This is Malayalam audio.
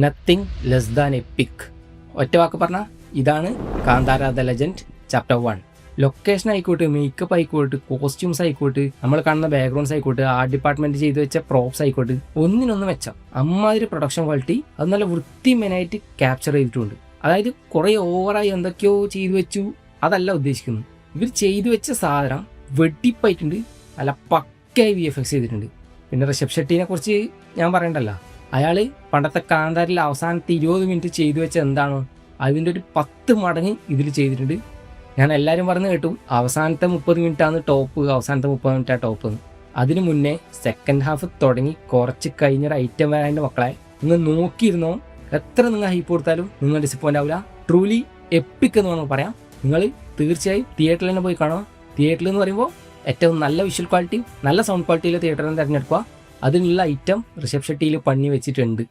Nothing less than EPIC. ഒറ്റ വാക്ക് പറഞ്ഞാൽ ഇതാണ് Kantara the legend chapter 1. Location ആയിക്കോട്ടെ, മേക്കപ്പ് ആയിക്കോട്ടെ, കോസ്റ്റ്യൂംസ് ആയിക്കോട്ടെ, നമ്മൾ കാണുന്ന ബാക്ക്ഗ്രൗണ്ട്സ് ആയിക്കോട്ടെ, ആർട്ട് ഡിപ്പാർട്ട്മെന്റ് ചെയ്ത് വെച്ച പ്രോപ്സ് ആയിക്കോട്ടെ, ഒന്നിനൊന്നും വെച്ചാൽ അമ്മാതിരി പ്രൊഡക്ഷൻ ക്വാളിറ്റി അത് നല്ല വൃത്തിമെനായിട്ട് ക്യാപ്ചർ ചെയ്തിട്ടുണ്ട്. അതായത് കുറേ ഓവറായി എന്തൊക്കെയോ ചെയ്തു വെച്ചു അതല്ല ഉദ്ദേശിക്കുന്നത്. ഇവർ ചെയ്തു വെച്ച സാധനം വെട്ടിപ്പായിട്ടുണ്ട്, നല്ല പക്കയായി VFX ചെയ്തിട്ടുണ്ട്. പിന്നെ ഋഷഭ് ഷെട്ടിനെ കുറിച്ച് ഞാൻ പറയണ്ടല്ലോ, അയാൾ പണ്ടത്തെ കാന്താരിൽ അവസാനത്തെ 20 മിനിറ്റ് ചെയ്തു വെച്ച എന്താണോ അതിൻ്റെ ഒരു 10 മടങ്ങ് ഇതിൽ ചെയ്തിട്ടുണ്ട്. ഞാൻ എല്ലാവരും പറഞ്ഞു കേട്ടു അവസാനത്തെ 30 മിനിറ്റാണ് ടോപ്പ്, അവസാനത്തെ 30 മിനിറ്റാണ് ടോപ്പ് എന്ന്. അതിന് മുന്നേ സെക്കൻഡ് ഹാഫ് തുടങ്ങി കുറച്ച് കഴിഞ്ഞൊരു ഐറ്റം വരാൻ്റെ മക്കളെ നിങ്ങൾ നോക്കിയിരുന്നോ, എത്ര നിങ്ങൾ ഹൈപ്പ് കൊടുത്താലും നിങ്ങൾ ഡിസപ്പോയിൻ്റ് ആവില്ല. ട്രൂലി എപ്പിക് എന്ന് വേണമെങ്കിൽ പറയാം. നിങ്ങൾ തീർച്ചയായും തിയേറ്ററിൽ തന്നെ പോയി കാണുക. തിയേറ്ററിൽ എന്ന് പറയുമ്പോൾ ഏറ്റവും നല്ല വിഷ്വൽ ക്വാളിറ്റി, നല്ല സൗണ്ട് ക്വാളിറ്റിയിലെ തിയേറ്ററിൽ തിരഞ്ഞെടുക്കുക. അതിനുള്ള ഐറ്റം ഋഷഭ് ഷെട്ടിയിൽ പണി വെച്ചിട്ടുണ്ട്.